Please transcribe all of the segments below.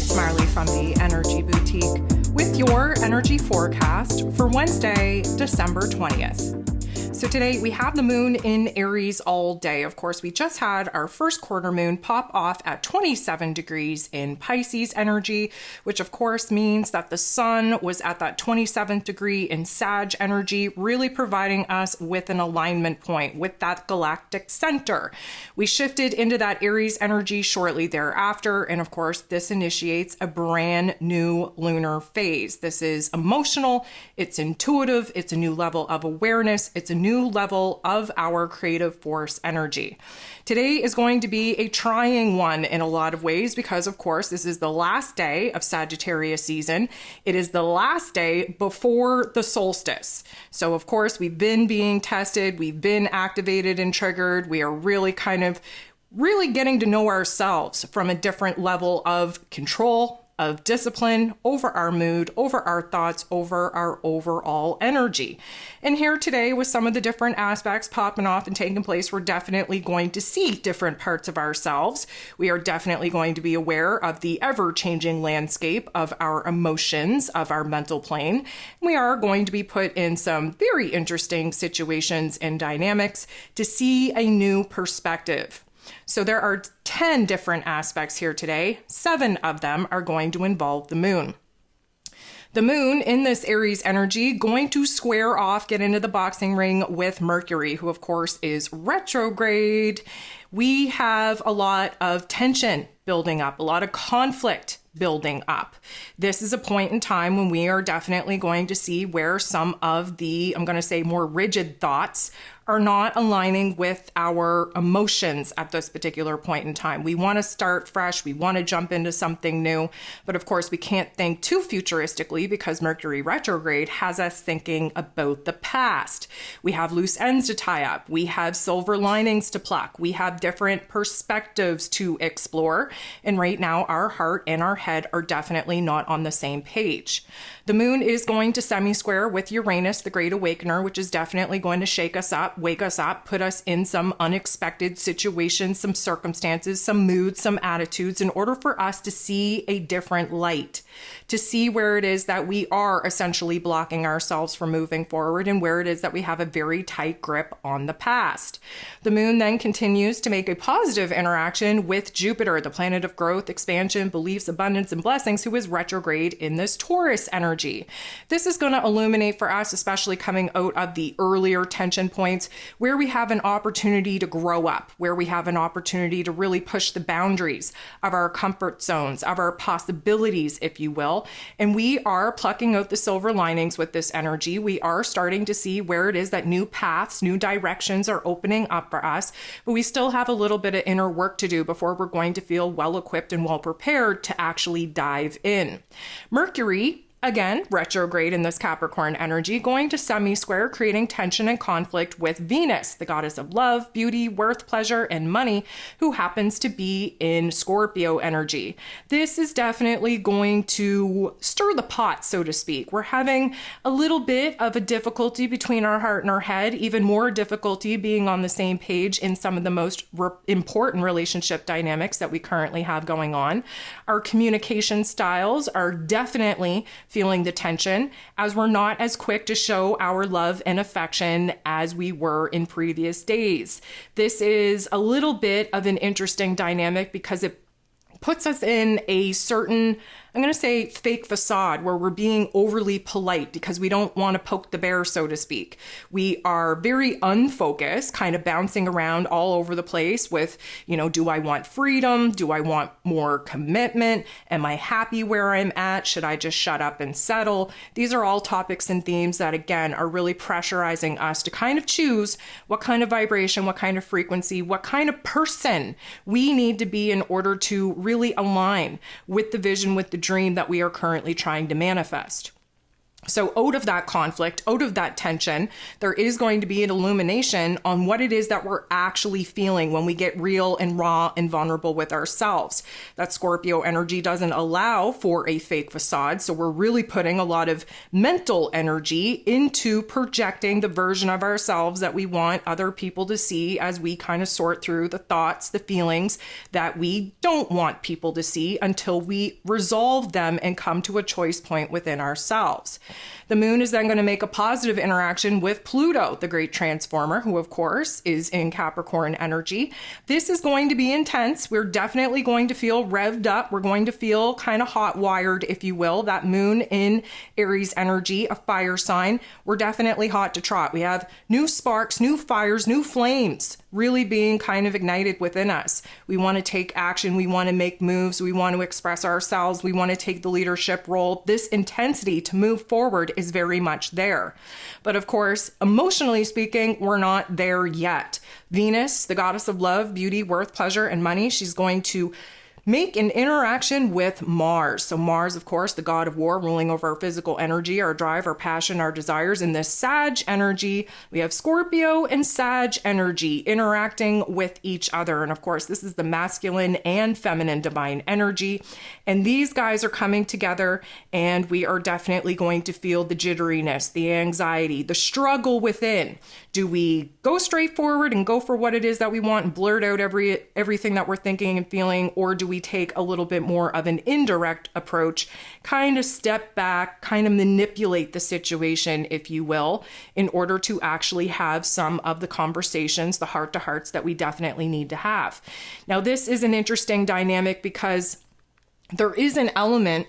It's Marley from the Energy Boutique with your energy forecast for Wednesday, December 20th. So today we have the moon in Aries all day. Of course, we just had our first quarter moon pop off at 27 degrees in Pisces energy, which of course means that the sun was at that 27th degree in Sag energy, really providing us with an alignment point with that galactic center. We shifted into that Aries energy shortly thereafter. And of course, this initiates a brand new lunar phase. This is emotional, it's intuitive, it's a new level of awareness, it's a new level of our creative force energy. Today is going to be a trying one in a lot of ways because, of course, this is the last day of Sagittarius season. It is the last day before the solstice. So, of course, we've been being tested, we've been activated and triggered. We are really getting to know ourselves from a different level of control, of discipline over our mood, over our thoughts, over our overall energy. And here today with some of the different aspects popping off and taking place, we're definitely going to see different parts of ourselves. We are definitely going to be aware of the ever-changing landscape of our emotions, of our mental plane. We are going to be put in some very interesting situations and dynamics to see a new perspective. So there are 10 different aspects here today. 7 of them are going to involve the moon. The moon in this Aries energy going to square off, get into the boxing ring with Mercury, who of course is retrograde. We have a lot of tension building up, a lot of conflict building up. This is a point in time when we are definitely going to see where some of the, I'm going to say, more rigid thoughts are not aligning with our emotions at this particular point in time. We want to start fresh. We want to jump into something new. But of course, we can't think too futuristically because Mercury retrograde has us thinking about the past. We have loose ends to tie up. We have silver linings to pluck. We have different perspectives to explore. And right now, our heart and our head are definitely not on the same page. The moon is going to semi-square with Uranus, the Great Awakener, which is definitely going to shake us up, wake us up, put us in some unexpected situations, some circumstances, some moods, some attitudes, in order for us to see a different light, to see where it is that we are essentially blocking ourselves from moving forward and where it is that we have a very tight grip on the past. The moon then continues to make a positive interaction with Jupiter, the planet of growth, expansion, beliefs, abundance, and blessings, who is retrograde in this Taurus energy. This is going to illuminate for us, especially coming out of the earlier tension points, where we have an opportunity to grow up, where we have an opportunity to really push the boundaries of our comfort zones, of our possibilities, if you will. And we are plucking out the silver linings with this energy. We are starting to see where it is that new paths, new directions are opening up for us, but we still have a little bit of inner work to do before we're going to feel well equipped and well prepared to actually dive in. Mercury, again, retrograde in this Capricorn energy, going to semi-square, creating tension and conflict with Venus, the goddess of love, beauty, worth, pleasure, and money, who happens to be in Scorpio energy. This is definitely going to stir the pot, so to speak. We're having a little bit of a difficulty between our heart and our head, even more difficulty being on the same page in some of the most important relationship dynamics that we currently have going on. Our communication styles are definitely feeling the tension, as we're not as quick to show our love and affection as we were in previous days. This is a little bit of an interesting dynamic because it puts us in a certain, I'm going to say, fake facade where we're being overly polite because we don't want to poke the bear, so to speak. We are very unfocused, kind of bouncing around all over the place with, do I want freedom? Do I want more commitment? Am I happy where I'm at? Should I just shut up and settle? These are all topics and themes that, again, are really pressurizing us to kind of choose what kind of vibration, what kind of frequency, what kind of person we need to be in order to really align with the vision, with the dream that we are currently trying to manifest. So out of that conflict, out of that tension, there is going to be an illumination on what it is that we're actually feeling when we get real and raw and vulnerable with ourselves. That Scorpio energy doesn't allow for a fake facade. So we're really putting a lot of mental energy into projecting the version of ourselves that we want other people to see as we kind of sort through the thoughts, the feelings that we don't want people to see until we resolve them and come to a choice point within ourselves. The moon is then going to make a positive interaction with Pluto, the great transformer, who of course is in Capricorn energy. This is going to be intense. We're definitely going to feel revved up. We're going to feel kind of hot wired, if you will. That moon in Aries energy, a fire sign. We're definitely hot to trot. We have new sparks, new fires, new flames really being kind of ignited within us. We want to take action. We want to make moves. We want to express ourselves. We want to take the leadership role. This intensity to move forward is very much there. But of course, emotionally speaking, we're not there yet. Venus, the goddess of love, beauty, worth, pleasure, and money, she's going to make an interaction with Mars. So Mars, of course, the god of war, ruling over our physical energy, our drive, our passion, our desires. In this Sag energy, we have Scorpio and Sag energy interacting with each other. And of course, this is the masculine and feminine divine energy. And these guys are coming together, and we are definitely going to feel the jitteriness, the anxiety, the struggle within. Do we go straight forward and go for what it is that we want and blurt out everything that we're thinking and feeling, or do we take a little bit more of an indirect approach, kind of step back, kind of manipulate the situation, if you will, in order to actually have some of the conversations, the heart-to-hearts that we definitely need to have? Now, this is an interesting dynamic because there is an element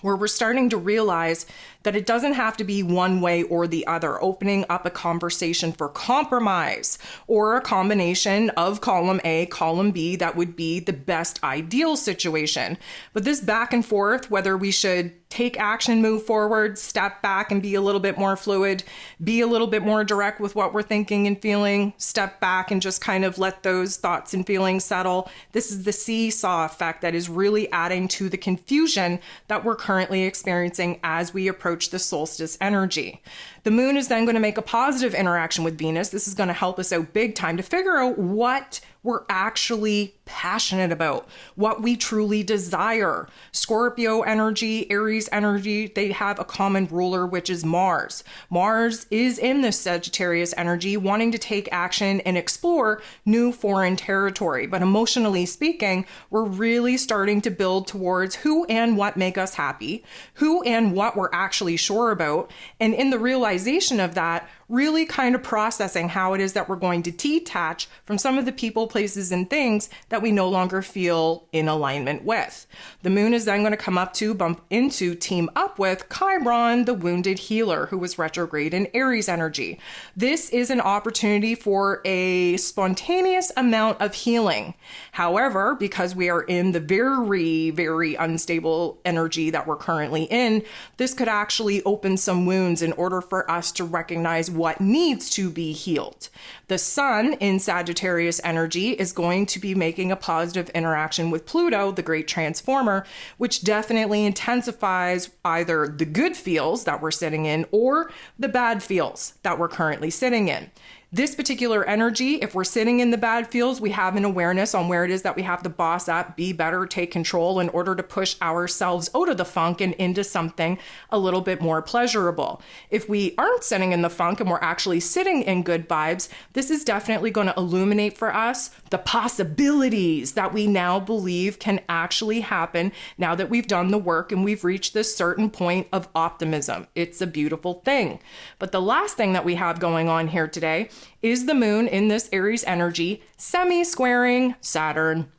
where we're starting to realize that it doesn't have to be one way or the other, opening up a conversation for compromise or a combination of column A, column B, that would be the best ideal situation. But this back and forth, whether we should take action, move forward, step back and be a little bit more fluid, be a little bit more direct with what we're thinking and feeling, step back and just kind of let those thoughts and feelings settle. This is the seesaw effect that is really adding to the confusion that we're currently experiencing as we approach the solstice energy. The moon is then going to make a positive interaction with Venus. This is going to help us out big time to figure out what we're actually passionate about, what we truly desire. Scorpio energy, Aries energy, they have a common ruler, which is Mars. Mars is in this Sagittarius energy, wanting to take action and explore new foreign territory. But emotionally speaking, we're really starting to build towards who and what make us happy, who and what we're actually sure about. And in the realization of that, really kind of processing how it is that we're going to detach from some of the people, places, and things that we no longer feel in alignment with. The moon is then going to come up to bump into, team up with Chiron, the wounded healer, who was retrograde in Aries energy. This is an opportunity for a spontaneous amount of healing. However, because we are in the very, very unstable energy that we're currently in, this could actually open some wounds in order for us to recognize what needs to be healed. The sun in Sagittarius energy is going to be making a positive interaction with Pluto, the great transformer, which definitely intensifies either the good feels that we're sitting in or the bad feels that we're currently sitting in. This particular energy, if we're sitting in the bad feels, we have an awareness on where it is that we have to boss up, be better, take control in order to push ourselves out of the funk and into something a little bit more pleasurable. If we aren't sitting in the funk and we're actually sitting in good vibes, this is definitely going to illuminate for us the possibilities that we now believe can actually happen now that we've done the work and we've reached this certain point of optimism. It's a beautiful thing. But the last thing that we have going on here today is the moon in this Aries energy semi-squaring Saturn.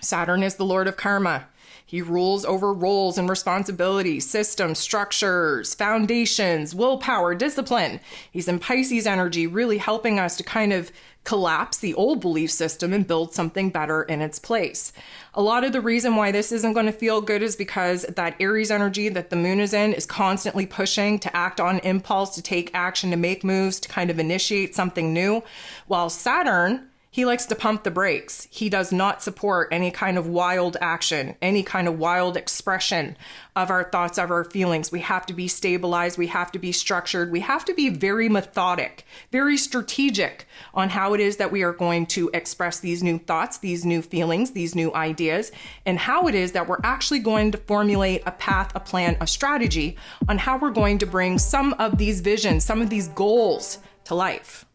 Saturn is the lord of karma. He rules over roles and responsibilities, systems, structures, foundations, willpower, discipline. He's in Pisces energy, really helping us to kind of collapse the old belief system and build something better in its place. A lot of the reason why this isn't going to feel good is because that Aries energy that the moon is in is constantly pushing to act on impulse, to take action, to make moves, to kind of initiate something new, while Saturn He likes to pump the brakes. He does not support any kind of wild action, any kind of wild expression of our thoughts, of our feelings. We have to be stabilized. We have to be structured. We have to be very methodic, very strategic on how it is that we are going to express these new thoughts, these new feelings, these new ideas, and how it is that we're actually going to formulate a path, a plan, a strategy on how we're going to bring some of these visions, some of these goals to life.